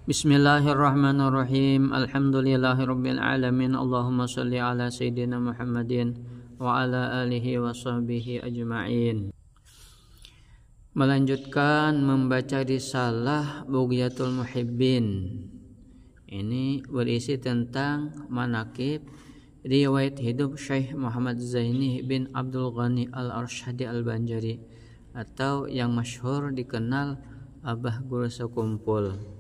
Bismillahirrahmanirrahim. Alhamdulillahirabbil alamin. Allahumma shalli ala sayyidina Muhammadin wa ala alihi wa sahbihi ajma'in. Melanjutkan membaca risalah Bughyatul Muhibbin. Ini berisi tentang manaqib riwayat hidup Syekh Muhammad Zaini bin Abdul Ghani Al-Arsyadi Al-Banjari, atau yang masyhur dikenal Abah Guru Sekumpul.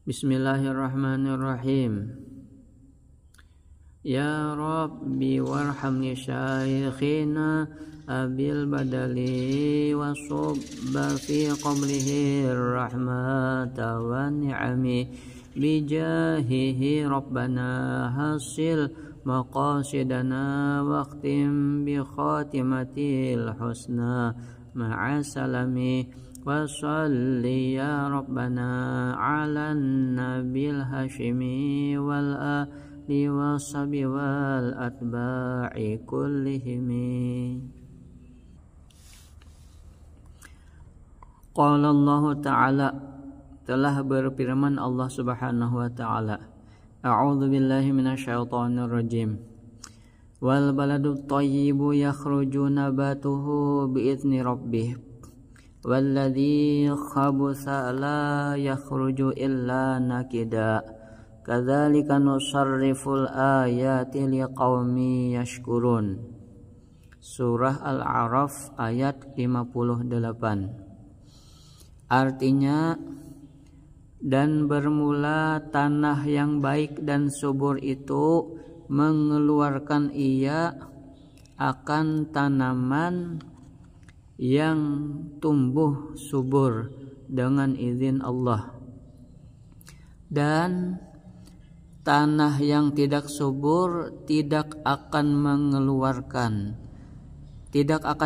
Bismillahirrahmanirrahim. Ya Rabbi warhamni syaikhina abil badali wa subba fi qablihi rahmata wa ni'ami bijahihi rabbana hasil maqasidana waqtim bi khatimatil husna ma'a salami wa salli ya rabbana ala nabil hashimi wal ali wa sabi wal atba'i kullihimi. Qala Allah Ta'ala, telah berfirman Allah Subhanahu wa Ta'ala, a'udzu billahi minasyaitonir rajim. Wal baladu thayyibu yakhruju nabatuhu bi'izni rabbih walladzi khabutha la yakhruju illa nakida kadzalika nusarriful ayati liqaumi yashkurun. Surah Al-A'raf ayat 58. Artinya, dan bermula tanah yang baik dan subur itu mengeluarkan ia akan tanaman yang tumbuh subur dengan izin Allah, dan tanah yang tidak subur tidak akan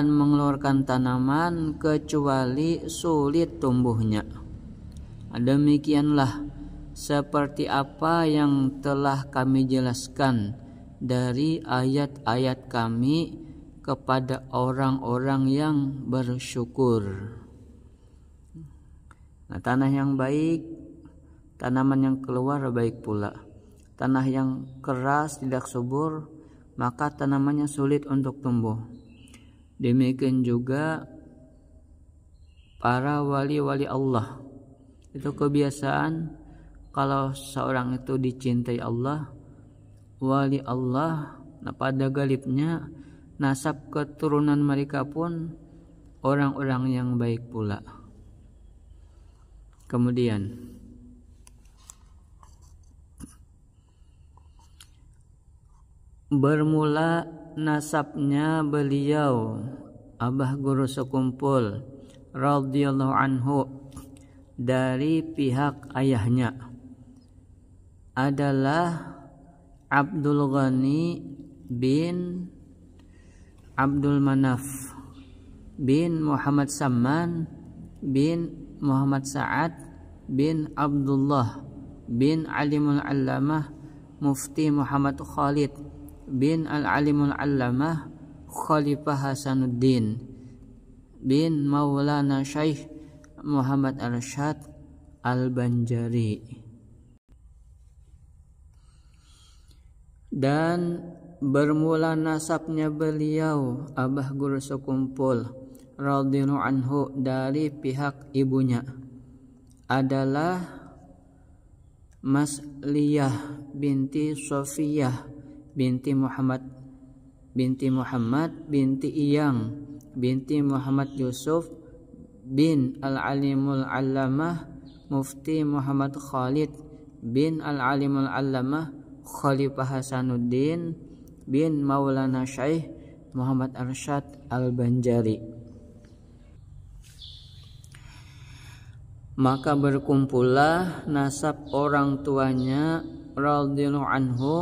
mengeluarkan tanaman kecuali sulit tumbuhnya. Demikianlah seperti apa yang telah kami jelaskan dari ayat-ayat kami kepada orang-orang yang bersyukur. Nah, tanah yang baik, tanaman yang keluar baik pula. Tanah yang keras, tidak subur, maka tanamannya sulit untuk tumbuh. Demikian juga para wali-wali Allah. Itu kebiasaan kalau seorang itu dicintai Allah, wali Allah, nah pada galibnya nasab keturunan mereka pun orang-orang yang baik pula. Kemudian bermula nasabnya beliau Abah Guru Sekumpul radhiyallahu anhu dari pihak ayahnya adalah Abdul Ghani bin Abdul Manaf bin Muhammad Samman bin Muhammad Sa'ad bin Abdullah bin Alimul Allamah Mufti Muhammad Khalid bin Al-Alimul Allamah Khalifah Hasanuddin bin Maulana Syekh Muhammad Arsyad Al-Banjari. Dan bermula nasabnya beliau Abah Guru Sekumpul radhiyallahu anhu dari pihak ibunya adalah Masliyah binti Sofiyah binti Muhammad binti Iyang binti Muhammad Yusuf bin Al-Alimul Allamah Mufti Muhammad Khalid bin Al-Alimul Allamah Khalifah Hasanuddin bin Maulana Syekh Muhammad Arsyad Al-Banjari. Maka berkumpullah nasab orang tuanya radhiyallahu anhu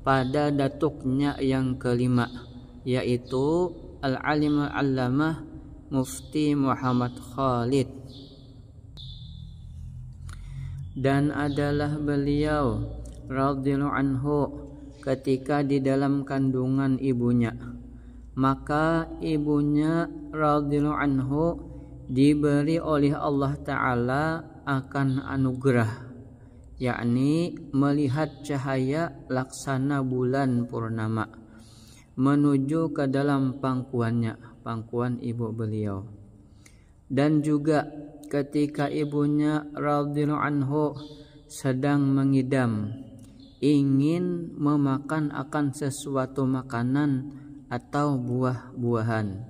pada datuknya yang kelima, yaitu Al-Alimul Allamah Mufti Muhammad Khalid. Dan adalah beliau radhiyallahu anhu ketika di dalam kandungan ibunya, maka ibunya radhiyallahu anhu diberi oleh Allah Ta'ala akan anugerah, yakni melihat cahaya laksana bulan purnama menuju ke dalam pangkuan ibu beliau. Dan juga ketika ibunya radhiyallahu anhu sedang mengidam, ingin memakan akan sesuatu makanan atau buah-buahan,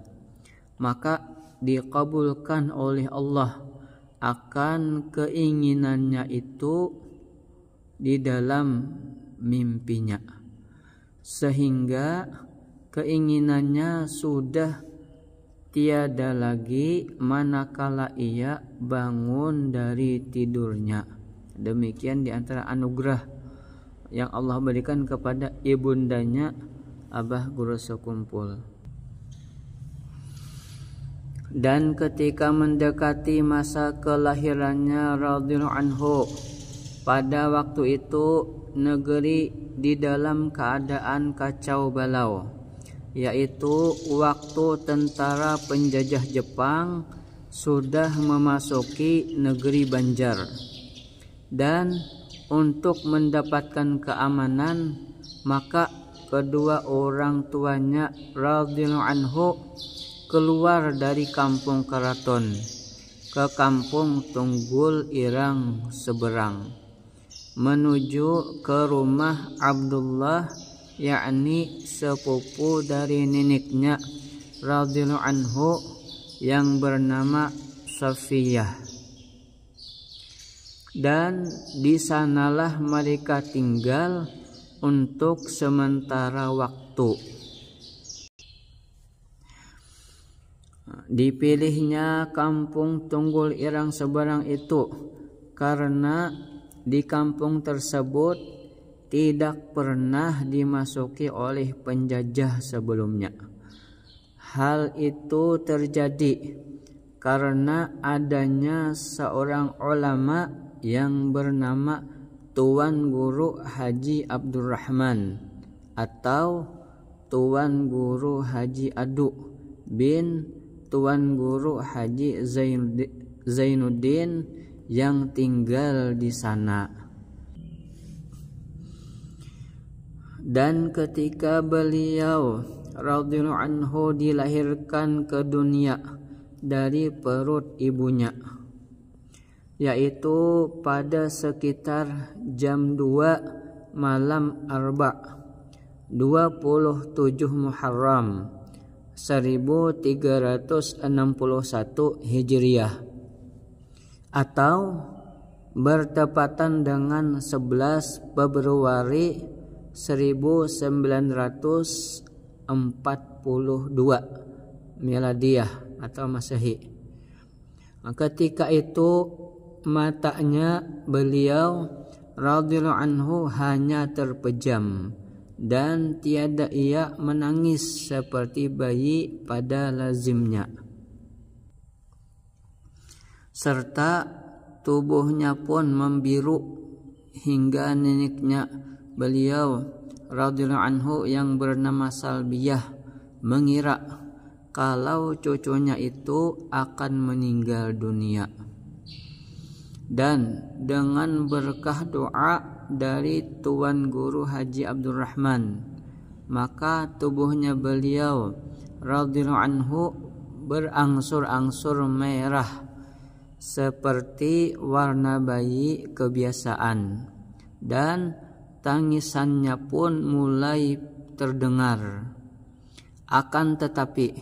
maka dikabulkan oleh Allah akan keinginannya itu di dalam mimpinya, sehingga keinginannya sudah tiada lagi manakala ia bangun dari tidurnya. Demikian di antara anugerah yang Allah berikan kepada ibundanya Abah Guru Sekumpul. Dan ketika mendekati masa kelahirannya radhiyallahu anhu, pada waktu itu negeri di dalam keadaan kacau balau, yaitu waktu tentara penjajah Jepang sudah memasuki negeri Banjar. Dan untuk mendapatkan keamanan, maka kedua orang tuanya radhiyallahu anhu keluar dari kampung keraton ke kampung Tunggul Irang Seberang, menuju ke rumah Abdullah, yakni sepupu dari neneknya radhiyallahu anhu yang bernama Safiyah. Dan di sanalah mereka tinggal untuk sementara waktu. Dipilihnya kampung Tunggul Irang Seberang itu karena di kampung tersebut tidak pernah dimasuki oleh penjajah sebelumnya. Hal itu terjadi karena adanya seorang ulama yang bernama Tuan Guru Haji Abdurrahman atau Tuan Guru Haji Adu bin Tuan Guru Haji Zainuddin yang tinggal di sana. Dan ketika beliau radhiyallahu anhu dilahirkan ke dunia dari perut ibunya, yaitu pada sekitar jam 2 malam Arba 27 Muharram 1361 Hijriah, atau bertepatan dengan 11 Februari 1942 Miladiah atau Masehi. Ketika itu matanya beliau radhiyallahu anhu hanya terpejam dan tiada ia menangis seperti bayi pada lazimnya, serta tubuhnya pun membiru hingga neneknya beliau radhiyallahu anhu yang bernama Salbiyah mengira kalau cucunya itu akan meninggal dunia. Dan dengan berkah doa dari Tuan Guru Haji Abdurrahman, maka tubuhnya beliau radhiyallahu anhu berangsur-angsur merah seperti warna bayi kebiasaan, dan tangisannya pun mulai terdengar. Akan tetapi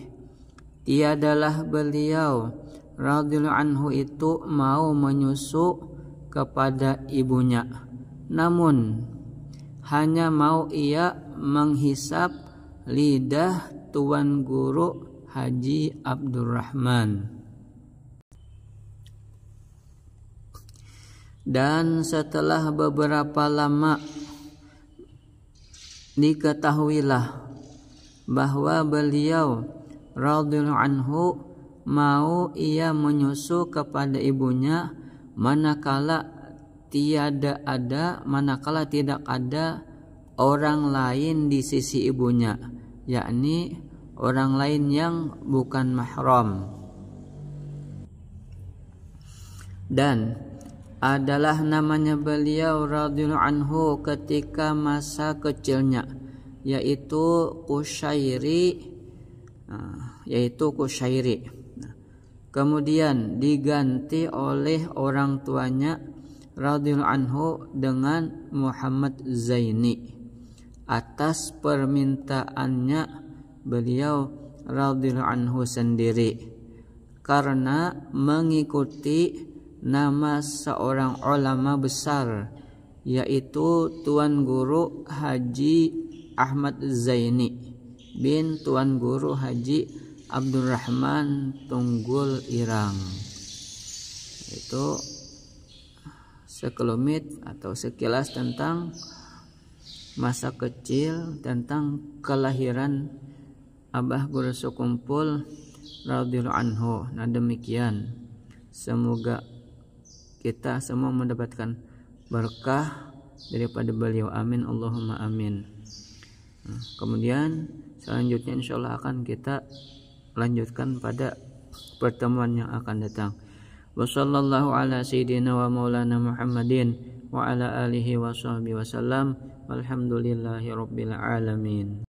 tiadalah beliau radhiyallahu anhu itu mau menyusu kepada ibunya, namun hanya mau ia menghisap lidah Tuan Guru Haji Abdurrahman. Dan setelah beberapa lama diketahuilah bahwa beliau radhiyallahu anhu mau ia menyusu kepada ibunya manakala tidak ada orang lain di sisi ibunya, yakni orang lain yang bukan mahram. Dan adalah namanya beliau radhiyallahu anhu ketika masa kecilnya, yaitu Kusyairi. Kemudian diganti oleh orang tuanya radhiyallahu anhu dengan Muhammad Zaini atas permintaannya beliau radhiyallahu anhu sendiri, karena mengikuti nama seorang ulama besar, yaitu Tuan Guru Haji Ahmad Zaini bin Tuan Guru Haji Abdurrahman Tunggul Irang. Itu sekelumit atau sekilas tentang masa kecil, tentang kelahiran Abah Guru Sukumpul radhiyallahu anhu. Nah demikian, semoga kita semua mendapatkan berkah daripada beliau, amin Allahumma amin. Kemudian selanjutnya insyaallah akan kita lanjutkan pada pertemuan yang akan datang. Wassallallahu ala sayyidina wa maulana Muhammadin wa ala alihi wa sahbihi wasallam. Walhamdulillahi rabbil alamin.